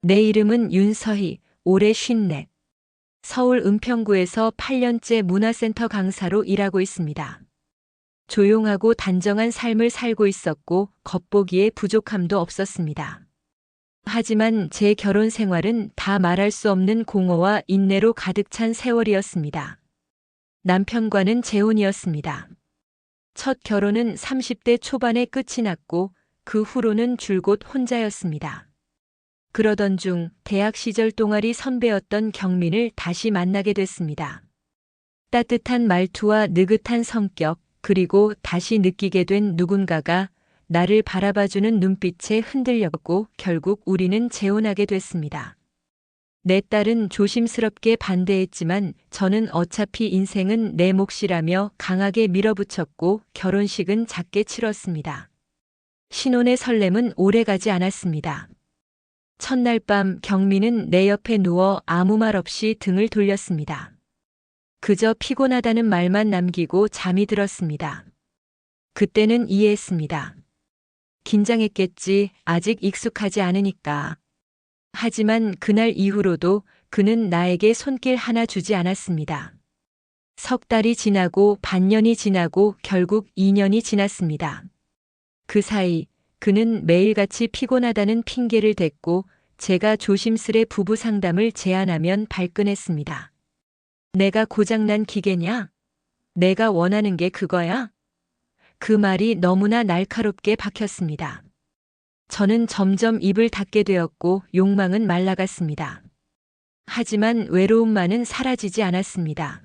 내 이름은 윤서희, 올해 54. 서울 은평구에서 8년째 문화센터 강사로 일하고 있습니다. 조용하고 단정한 삶을 살고 있었고 겉보기에 부족함도 없었습니다. 하지만 제 결혼 생활은 다 말할 수 없는 공허와 인내로 가득 찬 세월이었습니다. 남편과는 재혼이었습니다. 첫 결혼은 30대 초반에 끝이 났고 그 후로는 줄곧 혼자였습니다. 그러던 중 대학 시절 동아리 선배였던 경민을 다시 만나게 됐습니다. 따뜻한 말투와 느긋한 성격, 그리고 다시 느끼게 된 누군가가 나를 바라봐주는 눈빛에 흔들렸고 결국 우리는 재혼하게 됐습니다. 내 딸은 조심스럽게 반대했지만 저는 어차피 인생은 내 몫이라며 강하게 밀어붙였고 결혼식은 작게 치렀습니다. 신혼의 설렘은 오래가지 않았습니다. 첫날 밤 경민은 내 옆에 누워 아무 말 없이 등을 돌렸습니다. 그저 피곤하다는 말만 남기고 잠이 들었습니다. 그때는 이해했습니다. 긴장했겠지, 아직 익숙하지 않으니까. 하지만 그날 이후로도 그는 나에게 손길 하나 주지 않았습니다. 석 달이 지나고 반년이 지나고 결국 2년이 지났습니다. 그 사이 그는 매일같이 피곤하다는 핑계를 댔고 제가 조심스레 부부 상담을 제안하면 발끈했습니다. 내가 고장난 기계냐? 내가 원하는 게 그거야? 그 말이 너무나 날카롭게 박혔습니다. 저는 점점 입을 닫게 되었고 욕망은 말라갔습니다. 하지만 외로움만은 사라지지 않았습니다.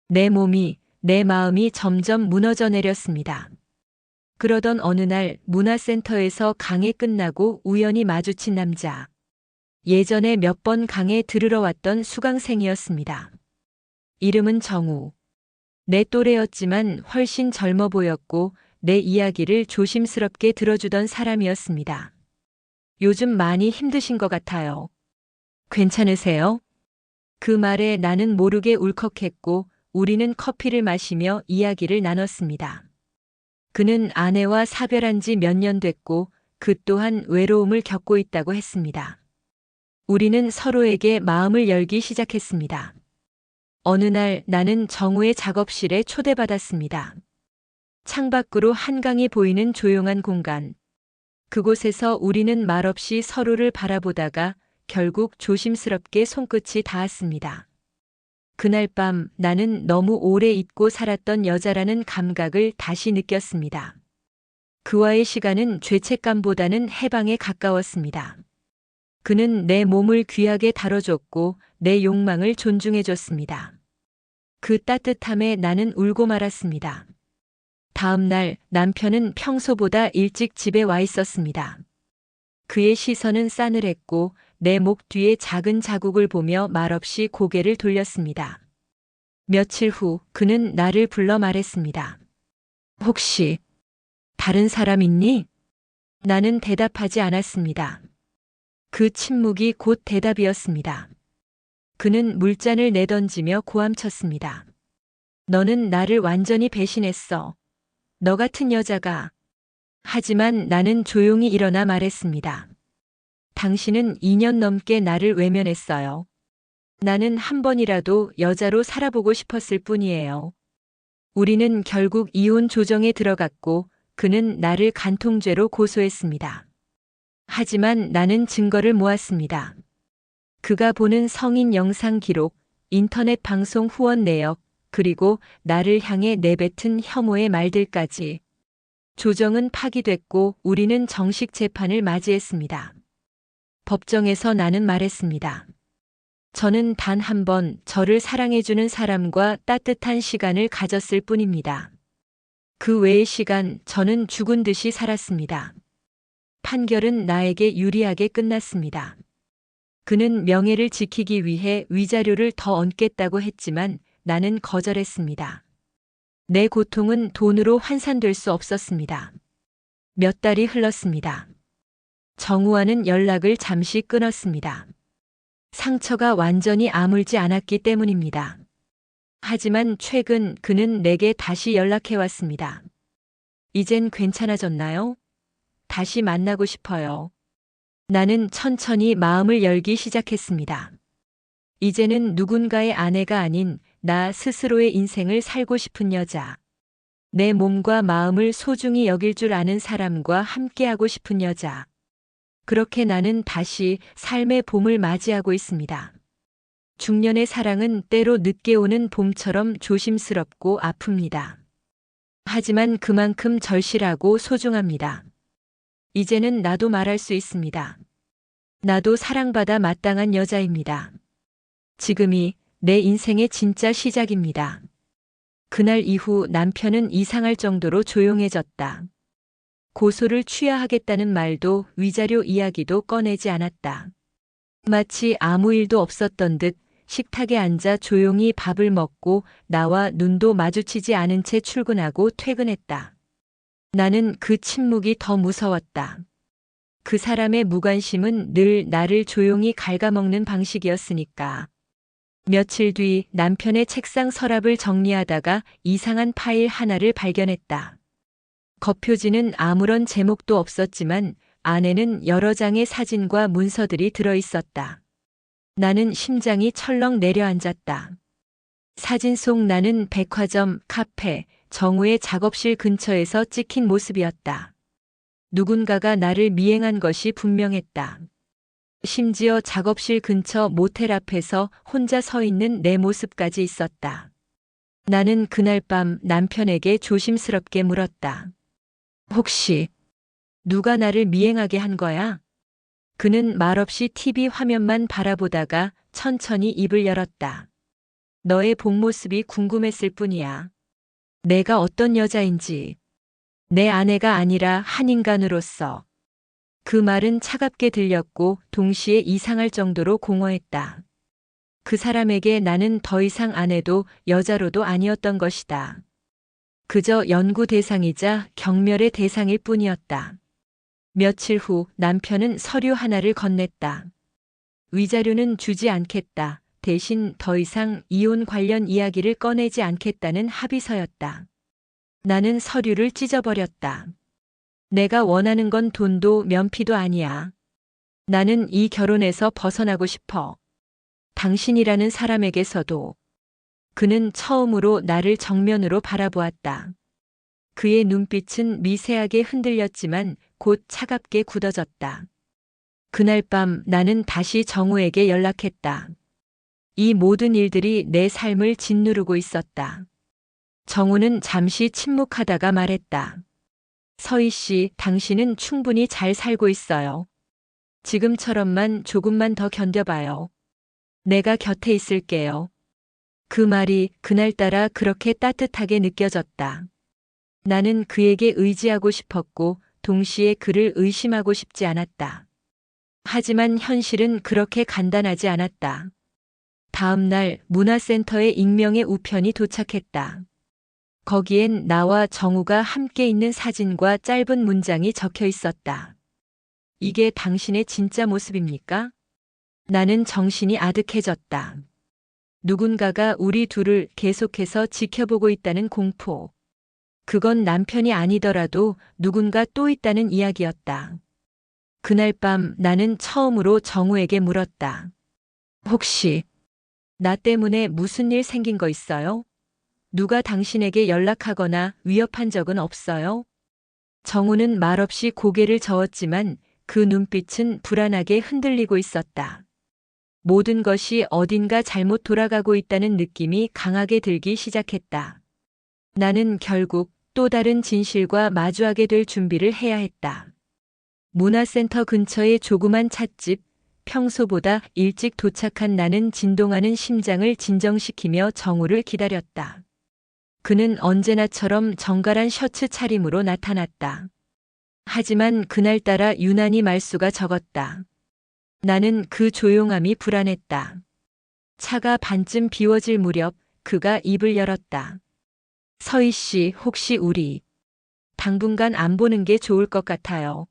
내 몸이, 내 마음이 점점 무너져 내렸습니다. 그러던 어느 날 문화센터에서 강의 끝나고 우연히 마주친 남자. 예전에 몇 번 강에 들으러 왔던 수강생이었습니다. 이름은 정우. 내 또래였지만 훨씬 젊어 보였고 내 이야기를 조심스럽게 들어주던 사람이었습니다. 요즘 많이 힘드신 것 같아요. 괜찮으세요? 그 말에 나는 모르게 울컥했고 우리는 커피를 마시며 이야기를 나눴습니다. 그는 아내와 사별한 지 몇 년 됐고 그 또한 외로움을 겪고 있다고 했습니다. 우리는 서로에게 마음을 열기 시작했습니다. 어느 날 나는 정우의 작업실에 초대받았습니다. 창밖으로 한강이 보이는 조용한 공간. 그곳에서 우리는 말없이 서로를 바라보다가 결국 조심스럽게 손끝이 닿았습니다. 그날 밤 나는 너무 오래 잊고 살았던 여자라는 감각을 다시 느꼈습니다. 그와의 시간은 죄책감보다는 해방에 가까웠습니다. 그는 내 몸을 귀하게 다뤄줬고 내 욕망을 존중해줬습니다. 그 따뜻함에 나는 울고 말았습니다. 다음 날 남편은 평소보다 일찍 집에 와 있었습니다. 그의 시선은 싸늘했고 내 목 뒤에 작은 자국을 보며 말없이 고개를 돌렸습니다. 며칠 후 그는 나를 불러 말했습니다. 혹시 다른 사람 있니? 나는 대답하지 않았습니다. 그 침묵이 곧 대답이었습니다. 그는 물잔을 내던지며 고함쳤습니다. 너는 나를 완전히 배신했어. 너 같은 여자가. 하지만 나는 조용히 일어나 말했습니다. 당신은 2년 넘게 나를 외면했어요. 나는 한 번이라도 여자로 살아보고 싶었을 뿐이에요. 우리는 결국 이혼 조정에 들어갔고 그는 나를 간통죄로 고소했습니다. 하지만 나는 증거를 모았습니다. 그가 보는 성인 영상 기록, 인터넷 방송 후원 내역, 그리고 나를 향해 내뱉은 혐오의 말들까지. 조정은 파기됐고 우리는 정식 재판을 맞이했습니다. 법정에서 나는 말했습니다. 저는 단 한 번 저를 사랑해주는 사람과 따뜻한 시간을 가졌을 뿐입니다. 그 외의 시간 저는 죽은 듯이 살았습니다. 판결은 나에게 유리하게 끝났습니다. 그는 명예를 지키기 위해 위자료를 더 얹겠다고 했지만 나는 거절했습니다. 내 고통은 돈으로 환산될 수 없었습니다. 몇 달이 흘렀습니다. 정우와는 연락을 잠시 끊었습니다. 상처가 완전히 아물지 않았기 때문입니다. 하지만 최근 그는 내게 다시 연락해 왔습니다. 이젠 괜찮아졌나요? 다시 만나고 싶어요. 나는 천천히 마음을 열기 시작했습니다. 이제는 누군가의 아내가 아닌 나 스스로의 인생을 살고 싶은 여자. 내 몸과 마음을 소중히 여길 줄 아는 사람과 함께하고 싶은 여자. 그렇게 나는 다시 삶의 봄을 맞이하고 있습니다. 중년의 사랑은 때로 늦게 오는 봄처럼 조심스럽고 아픕니다. 하지만 그만큼 절실하고 소중합니다. 이제는 나도 말할 수 있습니다. 나도 사랑받아 마땅한 여자입니다. 지금이 내 인생의 진짜 시작입니다. 그날 이후 남편은 이상할 정도로 조용해졌다. 고소를 취하하겠다는 말도 위자료 이야기도 꺼내지 않았다. 마치 아무 일도 없었던 듯 식탁에 앉아 조용히 밥을 먹고 나와 눈도 마주치지 않은 채 출근하고 퇴근했다. 나는 그 침묵이 더 무서웠다. 그 사람의 무관심은 늘 나를 조용히 갉아먹는 방식이었으니까. 며칠 뒤 남편의 책상 서랍을 정리하다가 이상한 파일 하나를 발견했다. 겉표지는 아무런 제목도 없었지만 안에는 여러 장의 사진과 문서들이 들어 있었다. 나는 심장이 철렁 내려앉았다. 사진 속 나는 백화점, 카페, 정우의 작업실 근처에서 찍힌 모습이었다. 누군가가 나를 미행한 것이 분명했다. 심지어 작업실 근처 모텔 앞에서 혼자 서 있는 내 모습까지 있었다. 나는 그날 밤 남편에게 조심스럽게 물었다. 혹시 누가 나를 미행하게 한 거야? 그는 말없이 TV 화면만 바라보다가 천천히 입을 열었다. 너의 본 모습이 궁금했을 뿐이야. 내가 어떤 여자인지. 내 아내가 아니라 한 인간으로서. 그 말은 차갑게 들렸고 동시에 이상할 정도로 공허했다. 그 사람에게 나는 더 이상 아내도 여자로도 아니었던 것이다. 그저 연구 대상이자 경멸의 대상일 뿐이었다. 며칠 후 남편은 서류 하나를 건넸다. 위자료는 주지 않겠다. 대신 더 이상 이혼 관련 이야기를 꺼내지 않겠다는 합의서였다. 나는 서류를 찢어버렸다. 내가 원하는 건 돈도 면피도 아니야. 나는 이 결혼에서 벗어나고 싶어. 당신이라는 사람에게서도. 그는 처음으로 나를 정면으로 바라보았다. 그의 눈빛은 미세하게 흔들렸지만 곧 차갑게 굳어졌다. 그날 밤 나는 다시 정우에게 연락했다. 이 모든 일들이 내 삶을 짓누르고 있었다. 정우는 잠시 침묵하다가 말했다. 서희 씨, 당신은 충분히 잘 살고 있어요. 지금처럼만 조금만 더 견뎌봐요. 내가 곁에 있을게요. 그 말이 그날따라 그렇게 따뜻하게 느껴졌다. 나는 그에게 의지하고 싶었고 동시에 그를 의심하고 싶지 않았다. 하지만 현실은 그렇게 간단하지 않았다. 다음 날 문화센터에 익명의 우편이 도착했다. 거기엔 나와 정우가 함께 있는 사진과 짧은 문장이 적혀 있었다. 이게 당신의 진짜 모습입니까? 나는 정신이 아득해졌다. 누군가가 우리 둘을 계속해서 지켜보고 있다는 공포. 그건 남편이 아니더라도 누군가 또 있다는 이야기였다. 그날 밤 나는 처음으로 정우에게 물었다. 혹시 나 때문에 무슨 일 생긴 거 있어요? 누가 당신에게 연락하거나 위협한 적은 없어요? 정우는 말없이 고개를 저었지만 그 눈빛은 불안하게 흔들리고 있었다. 모든 것이 어딘가 잘못 돌아가고 있다는 느낌이 강하게 들기 시작했다. 나는 결국 또 다른 진실과 마주하게 될 준비를 해야 했다. 문화센터 근처의 조그만 찻집, 평소보다 일찍 도착한 나는 진동하는 심장을 진정시키며 정우를 기다렸다. 그는 언제나처럼 정갈한 셔츠 차림으로 나타났다. 하지만 그날따라 유난히 말수가 적었다. 나는 그 조용함이 불안했다. 차가 반쯤 비워질 무렵 그가 입을 열었다. 서희 씨, 혹시 우리 당분간 안 보는 게 좋을 것 같아요.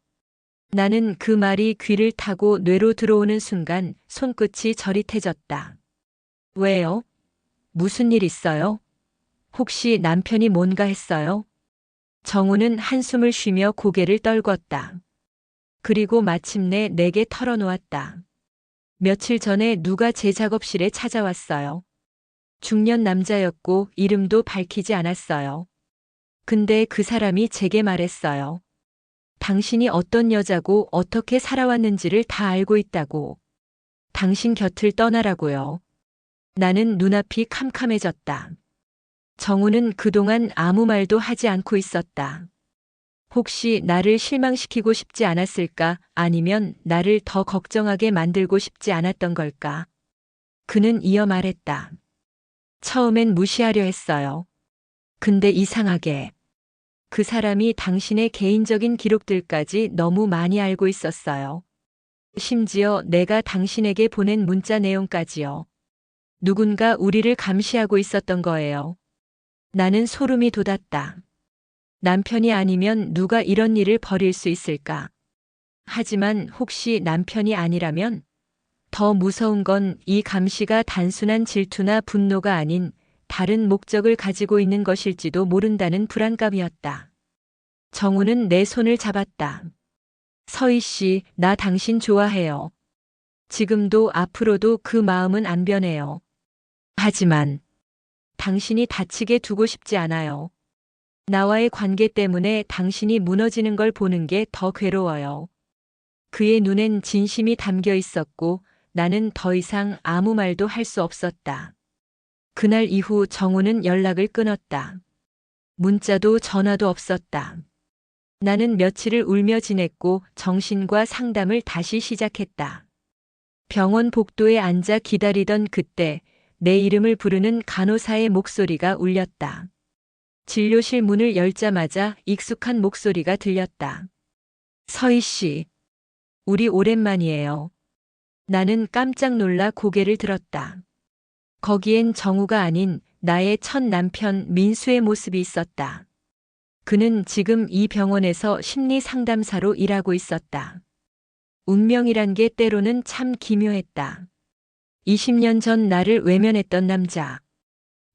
나는 그 말이 귀를 타고 뇌로 들어오는 순간 손끝이 저릿해졌다. 왜요? 무슨 일 있어요? 혹시 남편이 뭔가 했어요? 정우는 한숨을 쉬며 고개를 떨궜다. 그리고 마침내 내게 털어놓았다. 며칠 전에 누가 제 작업실에 찾아왔어요. 중년 남자였고 이름도 밝히지 않았어요. 근데 그 사람이 제게 말했어요. 당신이 어떤 여자고 어떻게 살아왔는지를 다 알고 있다고. 당신 곁을 떠나라고요. 나는 눈앞이 캄캄해졌다. 정우는 그동안 아무 말도 하지 않고 있었다. 혹시 나를 실망시키고 싶지 않았을까? 아니면 나를 더 걱정하게 만들고 싶지 않았던 걸까? 그는 이어 말했다. 처음엔 무시하려 했어요. 근데 이상하게 그 사람이 당신의 개인적인 기록들까지 너무 많이 알고 있었어요. 심지어 내가 당신에게 보낸 문자 내용까지요. 누군가 우리를 감시하고 있었던 거예요. 나는 소름이 돋았다. 남편이 아니면 누가 이런 일을 벌일 수 있을까? 하지만 혹시 남편이 아니라면? 더 무서운 건 이 감시가 단순한 질투나 분노가 아닌 다른 목적을 가지고 있는 것일지도 모른다는 불안감이었다. 정우는 내 손을 잡았다. 서희 씨, 나 당신 좋아해요. 지금도 앞으로도 그 마음은 안 변해요. 하지만 당신이 다치게 두고 싶지 않아요. 나와의 관계 때문에 당신이 무너지는 걸 보는 게 더 괴로워요. 그의 눈엔 진심이 담겨 있었고 나는 더 이상 아무 말도 할 수 없었다. 그날 이후 정우는 연락을 끊었다. 문자도 전화도 없었다. 나는 며칠을 울며 지냈고 정신과 상담을 다시 시작했다. 병원 복도에 앉아 기다리던 그때 내 이름을 부르는 간호사의 목소리가 울렸다. 진료실 문을 열자마자 익숙한 목소리가 들렸다. 서희 씨, 우리 오랜만이에요. 나는 깜짝 놀라 고개를 들었다. 거기엔 정우가 아닌 나의 첫 남편 민수의 모습이 있었다. 그는 지금 이 병원에서 심리 상담사로 일하고 있었다. 운명이란 게 때로는 참 기묘했다. 20년 전 나를 외면했던 남자.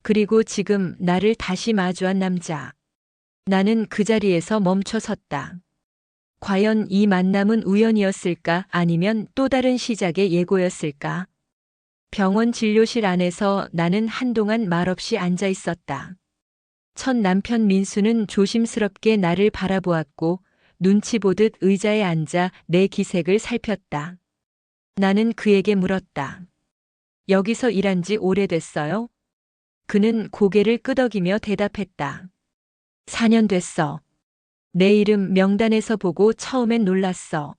그리고 지금 나를 다시 마주한 남자. 나는 그 자리에서 멈춰 섰다. 과연 이 만남은 우연이었을까? 아니면 또 다른 시작의 예고였을까? 병원 진료실 안에서 나는 한동안 말없이 앉아 있었다. 첫 남편 민수는 조심스럽게 나를 바라보았고 눈치 보듯 의자에 앉아 내 기색을 살폈다. 나는 그에게 물었다. 여기서 일한 지 오래됐어요? 그는 고개를 끄덕이며 대답했다. 4년 됐어. 내 이름 명단에서 보고 처음엔 놀랐어.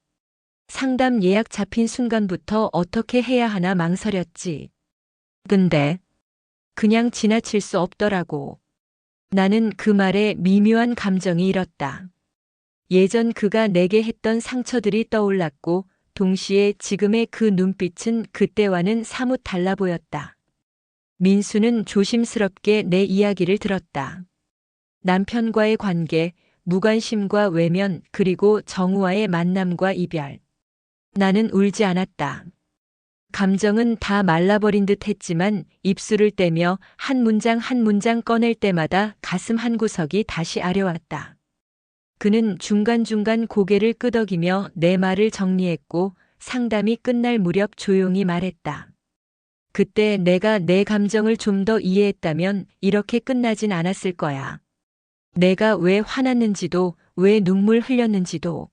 상담 예약 잡힌 순간부터 어떻게 해야 하나 망설였지. 근데 그냥 지나칠 수 없더라고. 나는 그 말에 미묘한 감정이 일었다. 예전 그가 내게 했던 상처들이 떠올랐고 동시에 지금의 그 눈빛은 그때와는 사뭇 달라 보였다. 민수는 조심스럽게 내 이야기를 들었다. 남편과의 관계, 무관심과 외면, 그리고 정우와의 만남과 이별. 나는 울지 않았다. 감정은 다 말라버린 듯 했지만 입술을 떼며 한 문장 한 문장 꺼낼 때마다 가슴 한구석이 다시 아려왔다. 그는 중간중간 고개를 끄덕이며 내 말을 정리했고 상담이 끝날 무렵 조용히 말했다. 그때 내가 내 감정을 좀 더 이해했다면 이렇게 끝나진 않았을 거야. 내가 왜 화났는지도, 왜 눈물 흘렸는지도.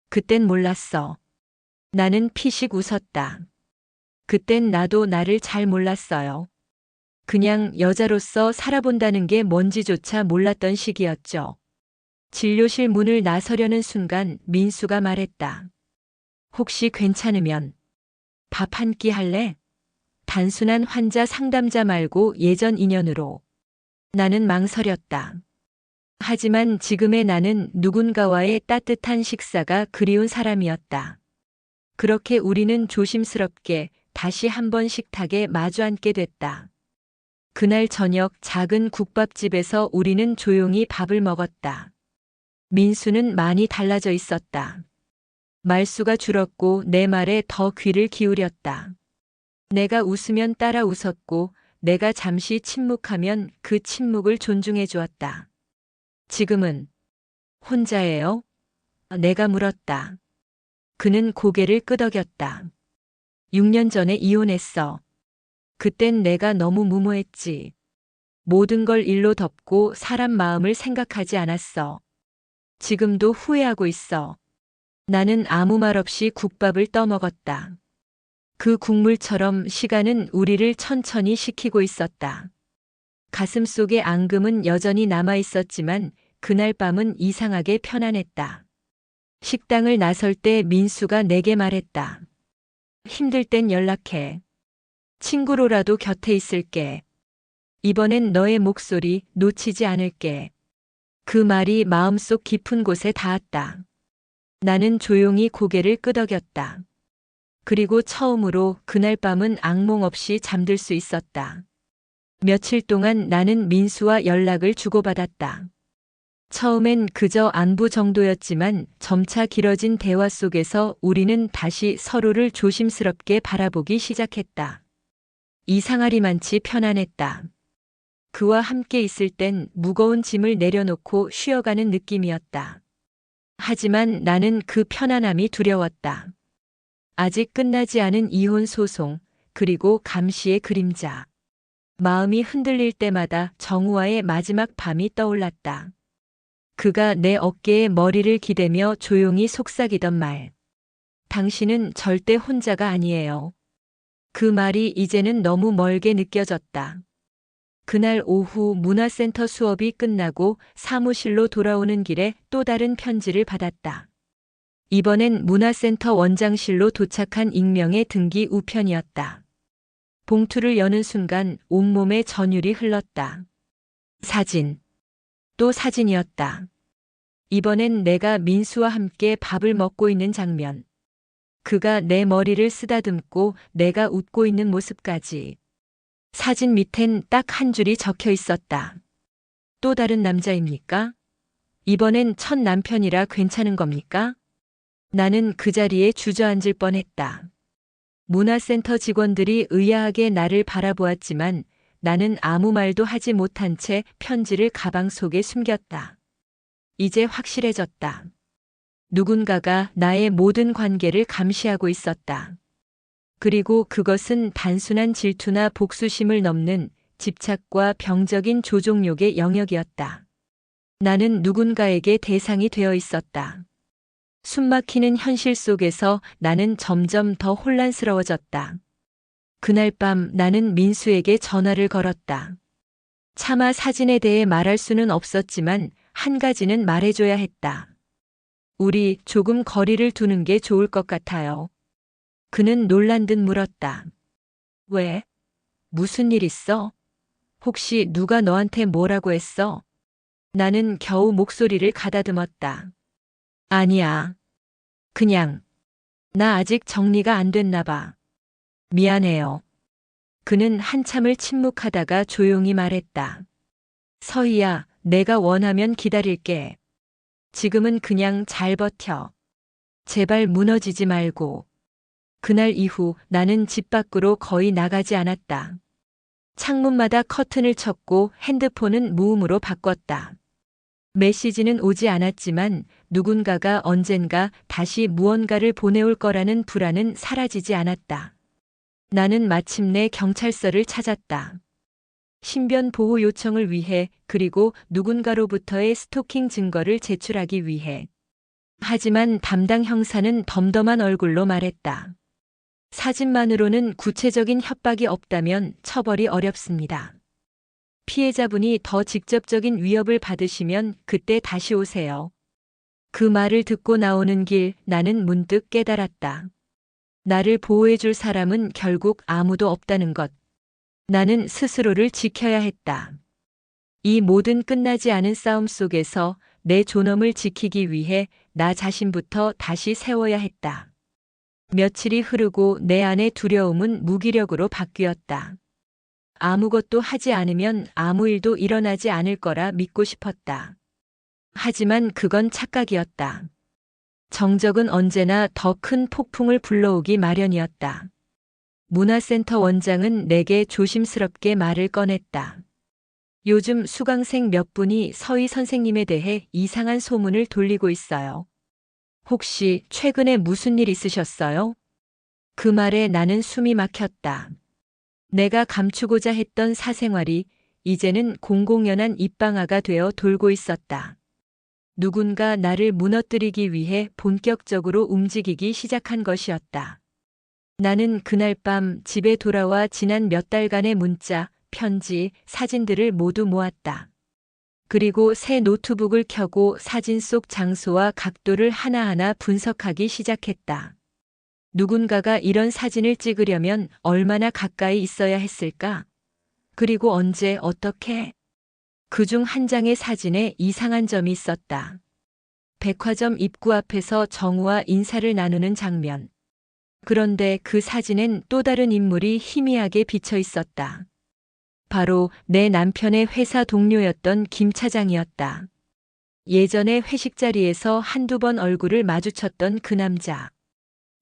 그땐 몰랐어. 나는 피식 웃었다. 그땐 나도 나를 잘 몰랐어요. 그냥 여자로서 살아본다는 게 뭔지조차 몰랐던 시기였죠. 진료실 문을 나서려는 순간 민수가 말했다. 혹시 괜찮으면 밥 한 끼 할래? 단순한 환자 상담자 말고 예전 인연으로. 나는 망설였다. 하지만 지금의 나는 누군가와의 따뜻한 식사가 그리운 사람이었다. 그렇게 우리는 조심스럽게 다시 한번 식탁에 마주 앉게 됐다. 그날 저녁 작은 국밥집에서 우리는 조용히 밥을 먹었다. 민수는 많이 달라져 있었다. 말수가 줄었고 내 말에 더 귀를 기울였다. 내가 웃으면 따라 웃었고 내가 잠시 침묵하면 그 침묵을 존중해 주었다. 지금은 혼자예요? 내가 물었다. 그는 고개를 끄덕였다. 6년 전에 이혼했어. 그땐 내가 너무 무모했지. 모든 걸 일로 덮고 사람 마음을 생각하지 않았어. 지금도 후회하고 있어. 나는 아무 말 없이 국밥을 떠먹었다. 그 국물처럼 시간은 우리를 천천히 식히고 있었다. 가슴 속의 앙금은 여전히 남아 있었지만 그날 밤은 이상하게 편안했다. 식당을 나설 때 민수가 내게 말했다. 힘들 땐 연락해. 친구로라도 곁에 있을게. 이번엔 너의 목소리 놓치지 않을게. 그 말이 마음속 깊은 곳에 닿았다. 나는 조용히 고개를 끄덕였다. 그리고 처음으로 그날 밤은 악몽 없이 잠들 수 있었다. 며칠 동안 나는 민수와 연락을 주고받았다. 처음엔 그저 안부 정도였지만 점차 길어진 대화 속에서 우리는 다시 서로를 조심스럽게 바라보기 시작했다. 이상하리만치 편안했다. 그와 함께 있을 땐 무거운 짐을 내려놓고 쉬어가는 느낌이었다. 하지만 나는 그 편안함이 두려웠다. 아직 끝나지 않은 이혼 소송, 그리고 감시의 그림자. 마음이 흔들릴 때마다 정우와의 마지막 밤이 떠올랐다. 그가 내 어깨에 머리를 기대며 조용히 속삭이던 말. 당신은 절대 혼자가 아니에요. 그 말이 이제는 너무 멀게 느껴졌다. 그날 오후 문화센터 수업이 끝나고 사무실로 돌아오는 길에 또 다른 편지를 받았다. 이번엔 문화센터 원장실로 도착한 익명의 등기 우편이었다. 봉투를 여는 순간 온몸에 전율이 흘렀다. 사진. 또 사진이었다. 이번엔 내가 민수와 함께 밥을 먹고 있는 장면. 그가 내 머리를 쓰다듬고 내가 웃고 있는 모습까지. 사진 밑엔 딱 한 줄이 적혀 있었다. 또 다른 남자입니까? 이번엔 첫 남편이라 괜찮은 겁니까? 나는 그 자리에 주저앉을 뻔했다. 문화센터 직원들이 의아하게 나를 바라보았지만 나는 아무 말도 하지 못한 채 편지를 가방 속에 숨겼다. 이제 확실해졌다. 누군가가 나의 모든 관계를 감시하고 있었다. 그리고 그것은 단순한 질투나 복수심을 넘는 집착과 병적인 조종욕의 영역이었다. 나는 누군가에게 대상이 되어 있었다. 숨막히는 현실 속에서 나는 점점 더 혼란스러워졌다. 그날 밤 나는 민수에게 전화를 걸었다. 차마 사진에 대해 말할 수는 없었지만 한 가지는 말해줘야 했다. 우리 조금 거리를 두는 게 좋을 것 같아요. 그는 놀란 듯 물었다. 왜? 무슨 일 있어? 혹시 누가 너한테 뭐라고 했어? 나는 겨우 목소리를 가다듬었다. 아니야. 그냥, 나 아직 정리가 안 됐나 봐. 미안해요. 그는 한참을 침묵하다가 조용히 말했다. 서희야, 내가 원하면 기다릴게. 지금은 그냥 잘 버텨. 제발 무너지지 말고. 그날 이후 나는 집 밖으로 거의 나가지 않았다. 창문마다 커튼을 쳤고 핸드폰은 무음으로 바꿨다. 메시지는 오지 않았지만 누군가가 언젠가 다시 무언가를 보내올 거라는 불안은 사라지지 않았다. 나는 마침내 경찰서를 찾았다. 신변 보호 요청을 위해 그리고 누군가로부터의 스토킹 증거를 제출하기 위해. 하지만 담당 형사는 덤덤한 얼굴로 말했다. 사진만으로는 구체적인 협박이 없다면 처벌이 어렵습니다. 피해자분이 더 직접적인 위협을 받으시면 그때 다시 오세요. 그 말을 듣고 나오는 길 나는 문득 깨달았다. 나를 보호해줄 사람은 결국 아무도 없다는 것. 나는 스스로를 지켜야 했다. 이 모든 끝나지 않은 싸움 속에서 내 존엄을 지키기 위해 나 자신부터 다시 세워야 했다. 며칠이 흐르고 내 안의 두려움은 무기력으로 바뀌었다. 아무것도 하지 않으면 아무 일도 일어나지 않을 거라 믿고 싶었다. 하지만 그건 착각이었다. 정적은 언제나 더 큰 폭풍을 불러오기 마련이었다. 문화센터 원장은 내게 조심스럽게 말을 꺼냈다. 요즘 수강생 몇 분이 서희 선생님에 대해 이상한 소문을 돌리고 있어요. 혹시 최근에 무슨 일 있으셨어요? 그 말에 나는 숨이 막혔다. 내가 감추고자 했던 사생활이 이제는 공공연한 입방아가 되어 돌고 있었다. 누군가 나를 무너뜨리기 위해 본격적으로 움직이기 시작한 것이었다. 나는 그날 밤 집에 돌아와 지난 몇 달간의 문자, 편지, 사진들을 모두 모았다. 그리고 새 노트북을 켜고 사진 속 장소와 각도를 하나하나 분석하기 시작했다. 누군가가 이런 사진을 찍으려면 얼마나 가까이 있어야 했을까? 그리고 언제 어떻게? 그중 한 장의 사진에 이상한 점이 있었다. 백화점 입구 앞에서 정우와 인사를 나누는 장면. 그런데 그 사진엔 또 다른 인물이 희미하게 비쳐 있었다. 바로 내 남편의 회사 동료였던 김 차장이었다. 예전에 회식 자리에서 한두 번 얼굴을 마주쳤던 그 남자.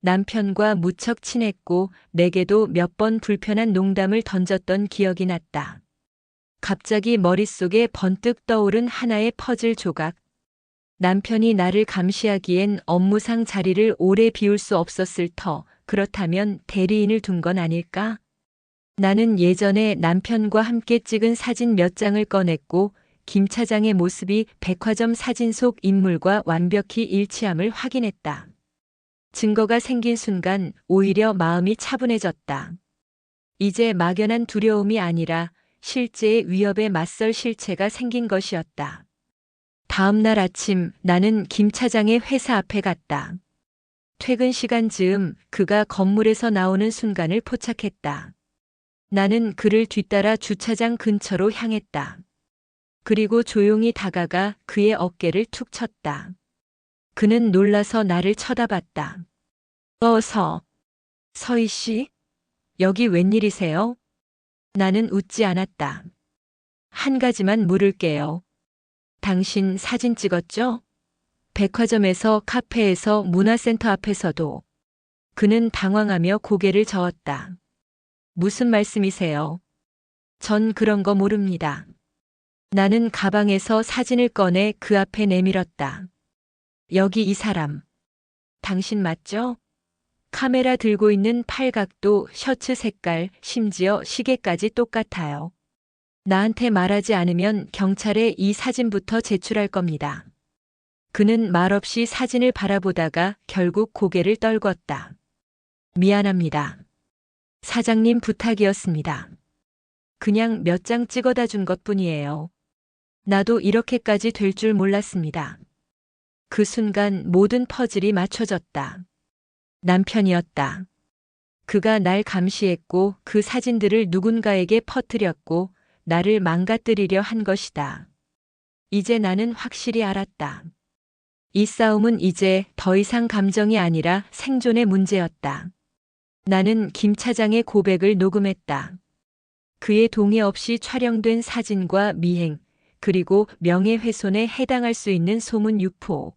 남편과 무척 친했고 내게도 몇 번 불편한 농담을 던졌던 기억이 났다. 갑자기 머릿속에 번뜩 떠오른 하나의 퍼즐 조각. 남편이 나를 감시하기엔 업무상 자리를 오래 비울 수 없었을 터, 그렇다면 대리인을 둔 건 아닐까? 나는 예전에 남편과 함께 찍은 사진 몇 장을 꺼냈고 김 차장의 모습이 백화점 사진 속 인물과 완벽히 일치함을 확인했다. 증거가 생긴 순간 오히려 마음이 차분해졌다. 이제 막연한 두려움이 아니라 실제의 위협에 맞설 실체가 생긴 것이었다. 다음 날 아침 나는 김 차장의 회사 앞에 갔다. 퇴근 시간 즈음 그가 건물에서 나오는 순간을 포착했다. 나는 그를 뒤따라 주차장 근처로 향했다. 그리고 조용히 다가가 그의 어깨를 툭 쳤다. 그는 놀라서 나를 쳐다봤다. 서희 씨? 여기 웬일이세요? 나는 웃지 않았다. 한 가지만 물을게요. 당신 사진 찍었죠? 백화점에서, 카페에서, 문화센터 앞에서도. 그는 당황하며 고개를 저었다. 무슨 말씀이세요? 전 그런 거 모릅니다. 나는 가방에서 사진을 꺼내 그 앞에 내밀었다. 여기 이 사람. 당신 맞죠? 카메라 들고 있는 팔각도, 셔츠 색깔, 심지어 시계까지 똑같아요. 나한테 말하지 않으면 경찰에 이 사진부터 제출할 겁니다. 그는 말없이 사진을 바라보다가 결국 고개를 떨궜다. 미안합니다. 사장님 부탁이었습니다. 그냥 몇 장 찍어다 준 것뿐이에요. 나도 이렇게까지 될 줄 몰랐습니다. 그 순간 모든 퍼즐이 맞춰졌다. 남편이었다. 그가 날 감시했고 그 사진들을 누군가에게 퍼뜨렸고 나를 망가뜨리려 한 것이다. 이제 나는 확실히 알았다. 이 싸움은 이제 더 이상 감정이 아니라 생존의 문제였다. 나는 김 차장의 고백을 녹음했다. 그의 동의 없이 촬영된 사진과 미행, 그리고 명예훼손에 해당할 수 있는 소문 유포.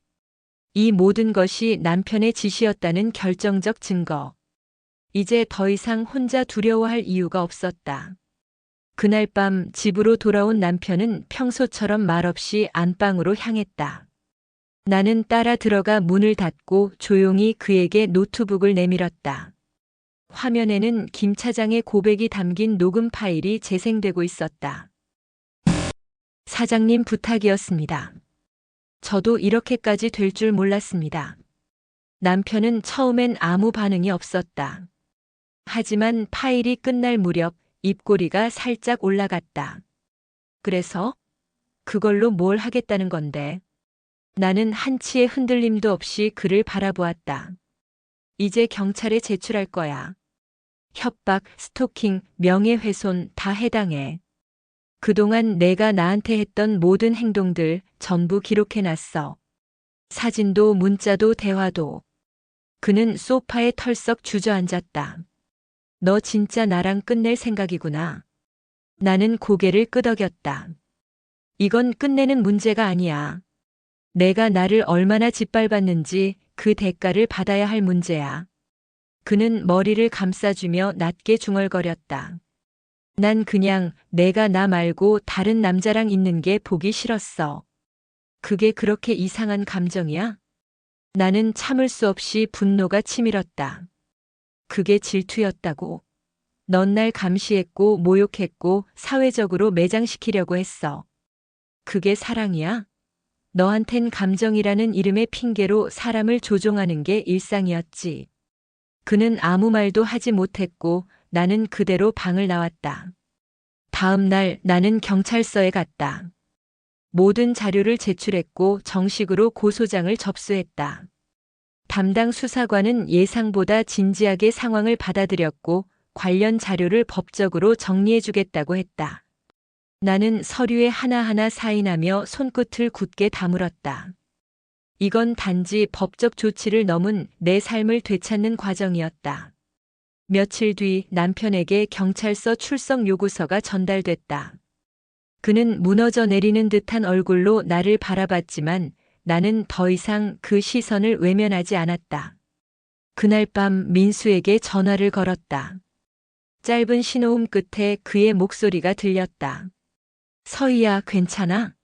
이 모든 것이 남편의 지시였다는 결정적 증거. 이제 더 이상 혼자 두려워할 이유가 없었다. 그날 밤 집으로 돌아온 남편은 평소처럼 말없이 안방으로 향했다. 나는 따라 들어가 문을 닫고 조용히 그에게 노트북을 내밀었다. 화면에는 김 차장의 고백이 담긴 녹음 파일이 재생되고 있었다. 사장님 부탁이었습니다. 저도 이렇게까지 될 줄 몰랐습니다. 남편은 처음엔 아무 반응이 없었다. 하지만 파일이 끝날 무렵 입꼬리가 살짝 올라갔다. 그래서? 그걸로 뭘 하겠다는 건데? 나는 한치의 흔들림도 없이 그를 바라보았다. 이제 경찰에 제출할 거야. 협박, 스토킹, 명예훼손 다 해당해. 그동안 내가 나한테 했던 모든 행동들 전부 기록해놨어. 사진도 문자도 대화도. 그는 소파에 털썩 주저앉았다. 너 진짜 나랑 끝낼 생각이구나. 나는 고개를 끄덕였다. 이건 끝내는 문제가 아니야. 내가 나를 얼마나 짓밟았는지 그 대가를 받아야 할 문제야. 그는 머리를 감싸주며 낮게 중얼거렸다. 난 그냥 내가 나 말고 다른 남자랑 있는 게 보기 싫었어. 그게 그렇게 이상한 감정이야? 나는 참을 수 없이 분노가 치밀었다. 그게 질투였다고. 넌 날 감시했고 모욕했고 사회적으로 매장시키려고 했어. 그게 사랑이야? 너한텐 감정이라는 이름의 핑계로 사람을 조종하는 게 일상이었지. 그는 아무 말도 하지 못했고 나는 그대로 방을 나왔다. 다음 날 나는 경찰서에 갔다. 모든 자료를 제출했고 정식으로 고소장을 접수했다. 담당 수사관은 예상보다 진지하게 상황을 받아들였고 관련 자료를 법적으로 정리해주겠다고 했다. 나는 서류에 하나하나 사인하며 손끝을 굳게 다물었다. 이건 단지 법적 조치를 넘은 내 삶을 되찾는 과정이었다. 며칠 뒤 남편에게 경찰서 출석 요구서가 전달됐다. 그는 무너져 내리는 듯한 얼굴로 나를 바라봤지만 나는 더 이상 그 시선을 외면하지 않았다. 그날 밤 민수에게 전화를 걸었다. 짧은 신호음 끝에 그의 목소리가 들렸다. 서희야, 괜찮아?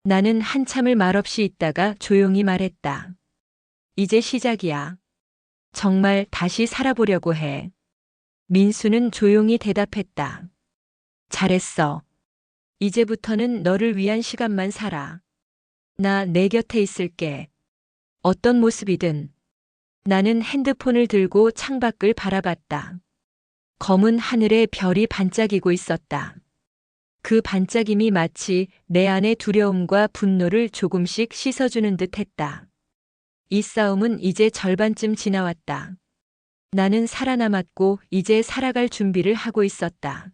나는 한참을 말없이 있다가 조용히 말했다. 이제 시작이야. 정말 다시 살아보려고 해. 민수는 조용히 대답했다. 잘했어. 이제부터는 너를 위한 시간만 살아. 나 내 곁에 있을게. 어떤 모습이든. 나는 핸드폰을 들고 창밖을 바라봤다. 검은 하늘에 별이 반짝이고 있었다. 그 반짝임이 마치 내 안의 두려움과 분노를 조금씩 씻어주는 듯 했다. 이 싸움은 이제 절반쯤 지나왔다. 나는 살아남았고 이제 살아갈 준비를 하고 있었다.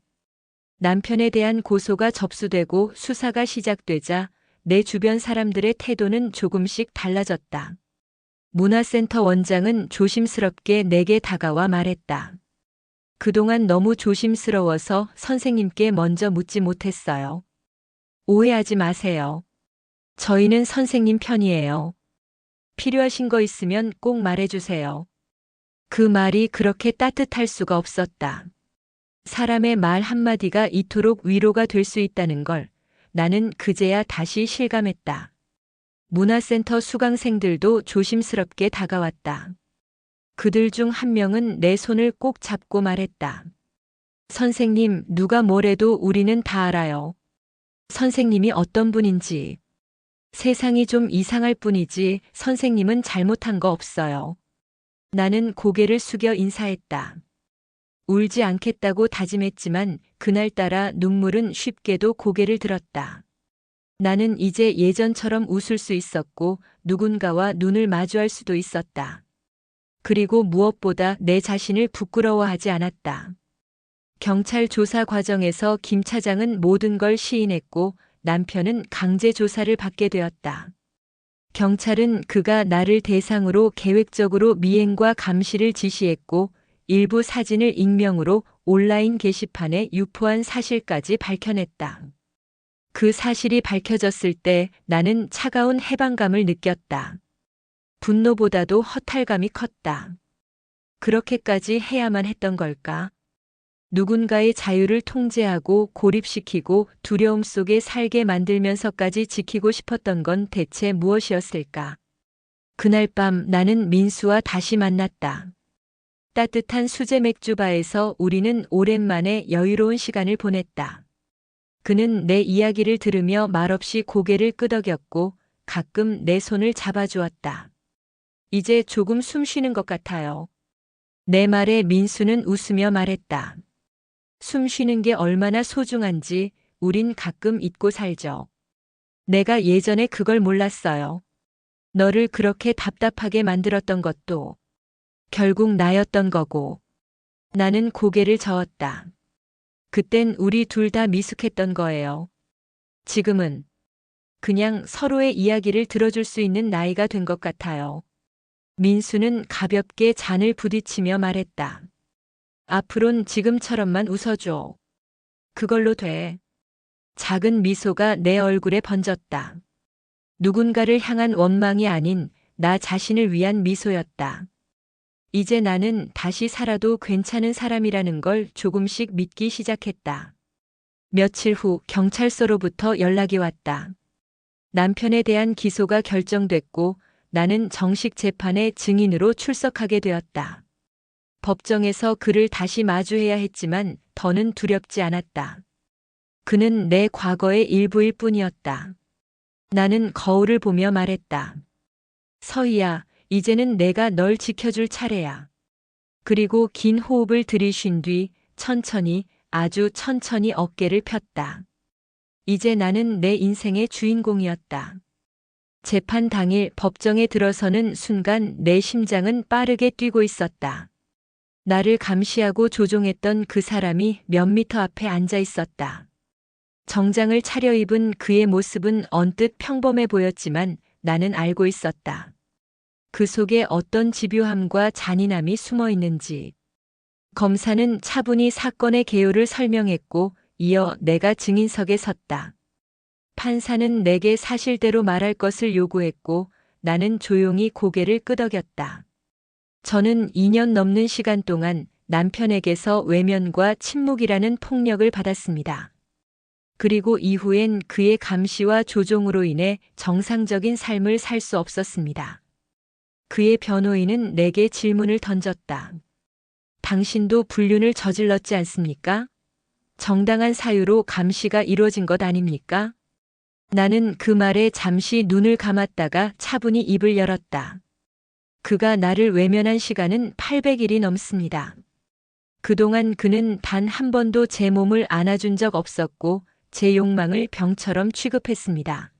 남편에 대한 고소가 접수되고 수사가 시작되자 내 주변 사람들의 태도는 조금씩 달라졌다. 문화센터 원장은 조심스럽게 내게 다가와 말했다. 그동안 너무 조심스러워서 선생님께 먼저 묻지 못했어요. 오해하지 마세요. 저희는 선생님 편이에요. 필요하신 거 있으면 꼭 말해주세요. 그 말이 그렇게 따뜻할 수가 없었다. 사람의 말 한마디가 이토록 위로가 될 수 있다는 걸 나는 그제야 다시 실감했다. 문화센터 수강생들도 조심스럽게 다가왔다. 그들 중 한 명은 내 손을 꼭 잡고 말했다. 선생님, 누가 뭐래도 우리는 다 알아요. 선생님이 어떤 분인지. 세상이 좀 이상할 뿐이지 선생님은 잘못한 거 없어요. 나는 고개를 숙여 인사했다. 울지 않겠다고 다짐했지만 그날따라 눈물은 쉽게도 고개를 들었다. 나는 이제 예전처럼 웃을 수 있었고 누군가와 눈을 마주할 수도 있었다. 그리고 무엇보다 내 자신을 부끄러워하지 않았다. 경찰 조사 과정에서 김 차장은 모든 걸 시인했고 남편은 강제 조사를 받게 되었다. 경찰은 그가 나를 대상으로 계획적으로 미행과 감시를 지시했고 일부 사진을 익명으로 온라인 게시판에 유포한 사실까지 밝혀냈다. 그 사실이 밝혀졌을 때 나는 차가운 해방감을 느꼈다. 분노보다도 허탈감이 컸다. 그렇게까지 해야만 했던 걸까? 누군가의 자유를 통제하고 고립시키고 두려움 속에 살게 만들면서까지 지키고 싶었던 건 대체 무엇이었을까? 그날 밤 나는 민수와 다시 만났다. 따뜻한 수제 맥주바에서 우리는 오랜만에 여유로운 시간을 보냈다. 그는 내 이야기를 들으며 말없이 고개를 끄덕였고 가끔 내 손을 잡아주었다. 이제 조금 숨 쉬는 것 같아요. 내 말에 민수는 웃으며 말했다. 숨 쉬는 게 얼마나 소중한지 우린 가끔 잊고 살죠. 내가 예전에 그걸 몰랐어요. 너를 그렇게 답답하게 만들었던 것도 결국 나였던 거고. 나는 고개를 저었다. 그땐 우리 둘 다 미숙했던 거예요. 지금은 그냥 서로의 이야기를 들어줄 수 있는 나이가 된 것 같아요. 민수는 가볍게 잔을 부딪히며 말했다. 앞으론 지금처럼만 웃어줘. 그걸로 돼. 작은 미소가 내 얼굴에 번졌다. 누군가를 향한 원망이 아닌 나 자신을 위한 미소였다. 이제 나는 다시 살아도 괜찮은 사람이라는 걸 조금씩 믿기 시작했다. 며칠 후 경찰서로부터 연락이 왔다. 남편에 대한 기소가 결정됐고 나는 정식 재판의 증인으로 출석하게 되었다. 법정에서 그를 다시 마주해야 했지만 더는 두렵지 않았다. 그는 내 과거의 일부일 뿐이었다. 나는 거울을 보며 말했다. 서희야, 이제는 내가 널 지켜줄 차례야. 그리고 긴 호흡을 들이쉰 뒤 천천히, 아주 천천히 어깨를 폈다. 이제 나는 내 인생의 주인공이었다. 재판 당일 법정에 들어서는 순간 내 심장은 빠르게 뛰고 있었다. 나를 감시하고 조종했던 그 사람이 몇 미터 앞에 앉아 있었다. 정장을 차려입은 그의 모습은 언뜻 평범해 보였지만 나는 알고 있었다. 그 속에 어떤 집요함과 잔인함이 숨어 있는지. 검사는 차분히 사건의 개요를 설명했고 이어 내가 증인석에 섰다. 판사는 내게 사실대로 말할 것을 요구했고 나는 조용히 고개를 끄덕였다. 저는 2년 넘는 시간 동안 남편에게서 외면과 침묵이라는 폭력을 받았습니다. 그리고 이후엔 그의 감시와 조종으로 인해 정상적인 삶을 살 수 없었습니다. 그의 변호인은 내게 질문을 던졌다. 당신도 불륜을 저질렀지 않습니까? 정당한 사유로 감시가 이루어진 것 아닙니까? 나는 그 말에 잠시 눈을 감았다가 차분히 입을 열었다. 그가 나를 외면한 시간은 800일이 넘습니다. 그동안 그는 단 한 번도 제 몸을 안아준 적 없었고 제 욕망을 병처럼 취급했습니다.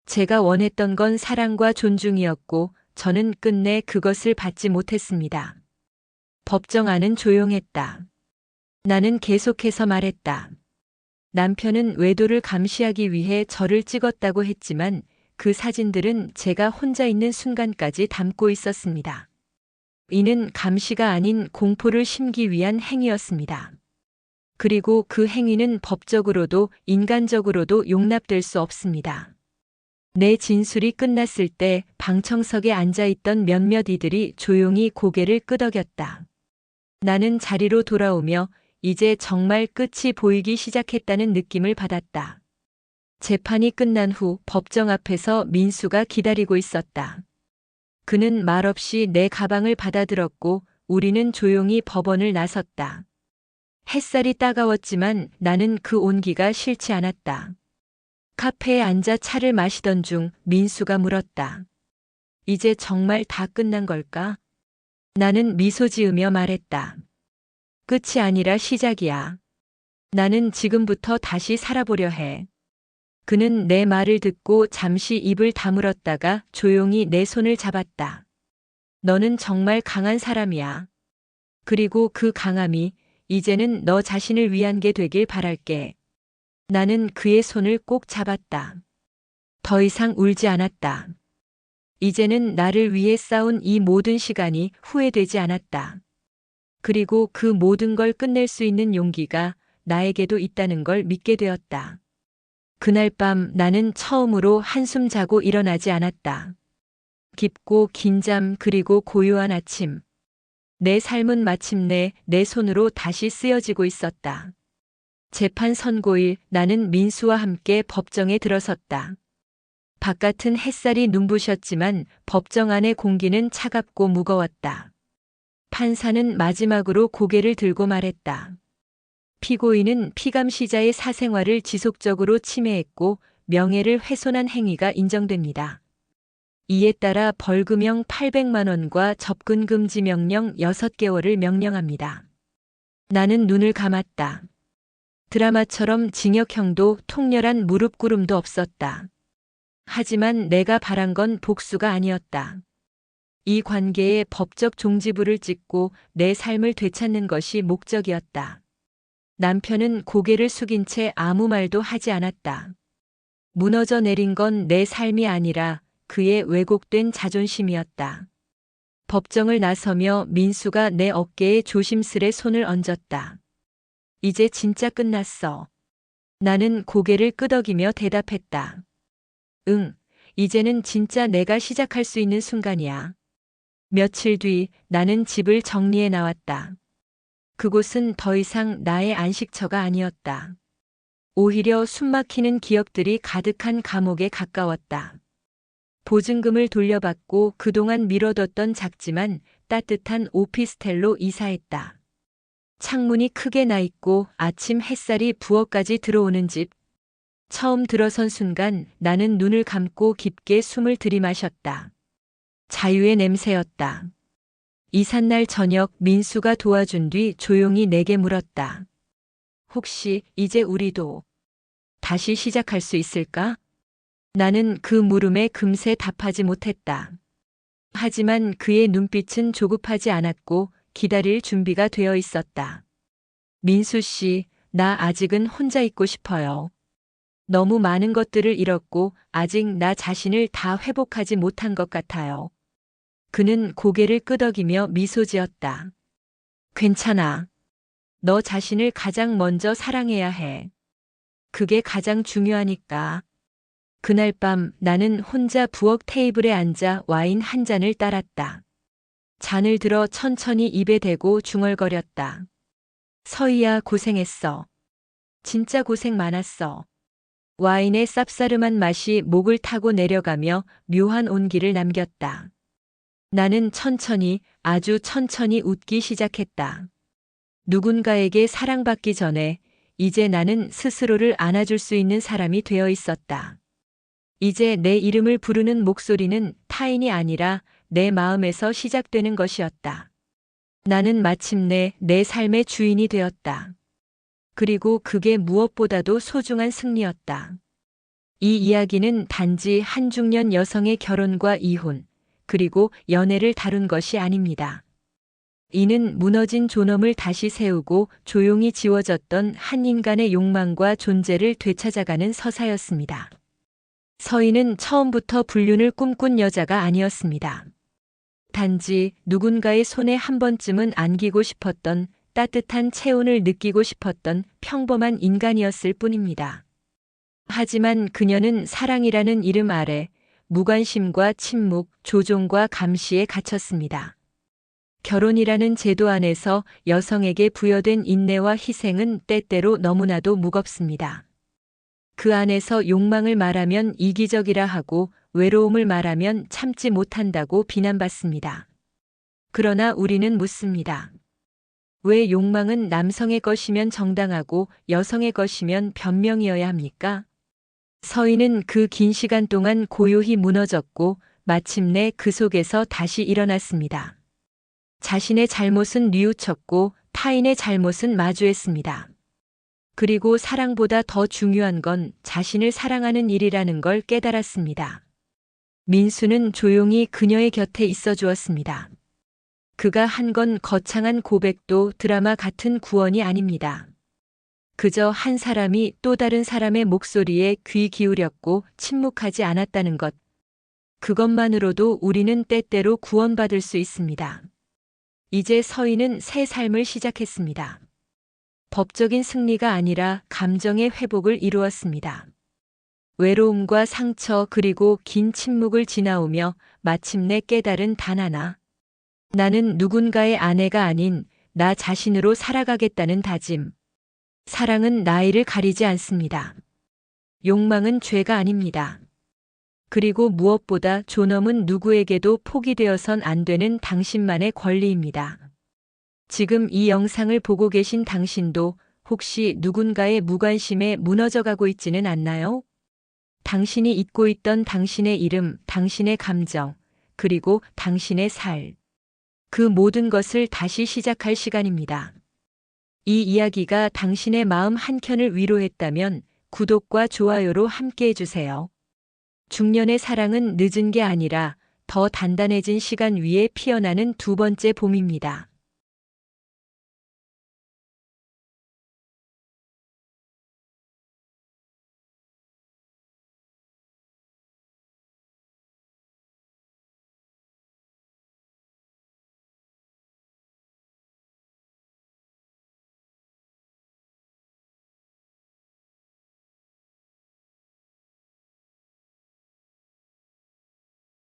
제가 원했던 건 사랑과 존중이었고 저는 끝내 그것을 받지 못했습니다. 법정 안은 조용했다. 나는 계속해서 말했다. 남편은 외도를 감시하기 위해 저를 찍었다고 했지만 그 사진들은 제가 혼자 있는 순간까지 담고 있었습니다. 이는 감시가 아닌 공포를 심기 위한 행위였습니다. 그리고 그 행위는 법적으로도 인간적으로도 용납될 수 없습니다. 내 진술이 끝났을 때 방청석에 앉아있던 몇몇 이들이 조용히 고개를 끄덕였다. 나는 자리로 돌아오며 이제 정말 끝이 보이기 시작했다는 느낌을 받았다. 재판이 끝난 후 법정 앞에서 민수가 기다리고 있었다. 그는 말없이 내 가방을 받아들었고 우리는 조용히 법원을 나섰다. 햇살이 따가웠지만 나는 그 온기가 싫지 않았다. 카페에 앉아 차를 마시던 중 민수가 물었다. 이제 정말 다 끝난 걸까? 나는 미소 지으며 말했다. 끝이 아니라 시작이야. 나는 지금부터 다시 살아보려 해. 그는 내 말을 듣고 잠시 입을 다물었다가 조용히 내 손을 잡았다. 너는 정말 강한 사람이야. 그리고 그 강함이 이제는 너 자신을 위한 게 되길 바랄게. 나는 그의 손을 꼭 잡았다. 더 이상 울지 않았다. 이제는 나를 위해 쌓은 이 모든 시간이 후회되지 않았다. 그리고 그 모든 걸 끝낼 수 있는 용기가 나에게도 있다는 걸 믿게 되었다. 그날 밤 나는 처음으로 한숨 자고 일어나지 않았다. 깊고 긴 잠 그리고 고요한 아침. 내 삶은 마침내 내 손으로 다시 쓰여지고 있었다. 재판 선고일 나는 민수와 함께 법정에 들어섰다. 바깥은 햇살이 눈부셨지만 법정 안의 공기는 차갑고 무거웠다. 판사는 마지막으로 고개를 들고 말했다. 피고인은 피감시자의 사생활을 지속적으로 침해했고 명예를 훼손한 행위가 인정됩니다. 이에 따라 벌금형 800만 원과 접근 금지 명령 6개월을 명령합니다. 나는 눈을 감았다. 드라마처럼 징역형도 통렬한 무릎 꿇음도 없었다. 하지만 내가 바란 건 복수가 아니었다. 이 관계에 법적 종지부를 찍고 내 삶을 되찾는 것이 목적이었다. 남편은 고개를 숙인 채 아무 말도 하지 않았다. 무너져 내린 건 내 삶이 아니라 그의 왜곡된 자존심이었다. 법정을 나서며 민수가 내 어깨에 조심스레 손을 얹었다. 이제 진짜 끝났어. 나는 고개를 끄덕이며 대답했다. 응, 이제는 진짜 내가 시작할 수 있는 순간이야. 며칠 뒤 나는 집을 정리해 나왔다. 그곳은 더 이상 나의 안식처가 아니었다. 오히려 숨막히는 기억들이 가득한 감옥에 가까웠다. 보증금을 돌려받고 그동안 미뤄뒀던 작지만 따뜻한 오피스텔로 이사했다. 창문이 크게 나 있고 아침 햇살이 부엌까지 들어오는 집. 처음 들어선 순간 나는 눈을 감고 깊게 숨을 들이마셨다. 자유의 냄새였다. 이삿날 저녁 민수가 도와준 뒤 조용히 내게 물었다. 혹시 이제 우리도 다시 시작할 수 있을까? 나는 그 물음에 금세 답하지 못했다. 하지만 그의 눈빛은 조급하지 않았고 기다릴 준비가 되어 있었다. 민수 씨, 나 아직은 혼자 있고 싶어요. 너무 많은 것들을 잃었고 아직 나 자신을 다 회복하지 못한 것 같아요. 그는 고개를 끄덕이며 미소 지었다. 괜찮아. 너 자신을 가장 먼저 사랑해야 해. 그게 가장 중요하니까. 그날 밤 나는 혼자 부엌 테이블에 앉아 와인 한 잔을 따랐다. 잔을 들어 천천히 입에 대고 중얼거렸다. 서희야, 고생했어. 진짜 고생 많았어. 와인의 쌉싸름한 맛이 목을 타고 내려가며 묘한 온기를 남겼다. 나는 천천히, 아주 천천히 웃기 시작했다. 누군가에게 사랑받기 전에 이제 나는 스스로를 안아줄 수 있는 사람이 되어 있었다. 이제 내 이름을 부르는 목소리는 타인이 아니라 내 마음에서 시작되는 것이었다. 나는 마침내 내 삶의 주인이 되었다. 그리고 그게 무엇보다도 소중한 승리였다. 이 이야기는 단지 한 중년 여성의 결혼과 이혼, 그리고 연애를 다룬 것이 아닙니다. 이는 무너진 존엄을 다시 세우고 조용히 지워졌던 한 인간의 욕망과 존재를 되찾아가는 서사였습니다. 서희는 처음부터 불륜을 꿈꾼 여자가 아니었습니다. 단지 누군가의 손에 한 번쯤은 안기고 싶었던 따뜻한 체온을 느끼고 싶었던 평범한 인간이었을 뿐입니다. 하지만 그녀는 사랑이라는 이름 아래 무관심과 침묵, 조종과 감시에 갇혔습니다. 결혼이라는 제도 안에서 여성에게 부여된 인내와 희생은 때때로 너무나도 무겁습니다. 그 안에서 욕망을 말하면 이기적이라 하고 외로움을 말하면 참지 못한다고 비난받습니다. 그러나 우리는 묻습니다. 왜 욕망은 남성의 것이면 정당하고 여성의 것이면 변명이어야 합니까? 서희는 그 긴 시간 동안 고요히 무너졌고 마침내 그 속에서 다시 일어났습니다. 자신의 잘못은 뉘우쳤고 타인의 잘못은 마주했습니다. 그리고 사랑보다 더 중요한 건 자신을 사랑하는 일이라는 걸 깨달았습니다. 민수는 조용히 그녀의 곁에 있어 주었습니다. 그가 한 건 거창한 고백도 드라마 같은 구원이 아닙니다. 그저 한 사람이 또 다른 사람의 목소리에 귀 기울였고 침묵하지 않았다는 것. 그것만으로도 우리는 때때로 구원받을 수 있습니다. 이제 서희는 새 삶을 시작했습니다. 법적인 승리가 아니라 감정의 회복을 이루었습니다. 외로움과 상처 그리고 긴 침묵을 지나오며 마침내 깨달은 단 하나. 나는 누군가의 아내가 아닌 나 자신으로 살아가겠다는 다짐. 사랑은 나이를 가리지 않습니다. 욕망은 죄가 아닙니다. 그리고 무엇보다 존엄은 누구에게도 포기되어선 안 되는 당신만의 권리입니다. 지금 이 영상을 보고 계신 당신도 혹시 누군가의 무관심에 무너져가고 있지는 않나요? 당신이 잊고 있던 당신의 이름, 당신의 감정, 그리고 당신의 살. 그 모든 것을 다시 시작할 시간입니다. 이 이야기가 당신의 마음 한켠을 위로했다면 구독과 좋아요로 함께 해주세요. 중년의 사랑은 늦은 게 아니라 더 단단해진 시간 위에 피어나는 두 번째 봄입니다.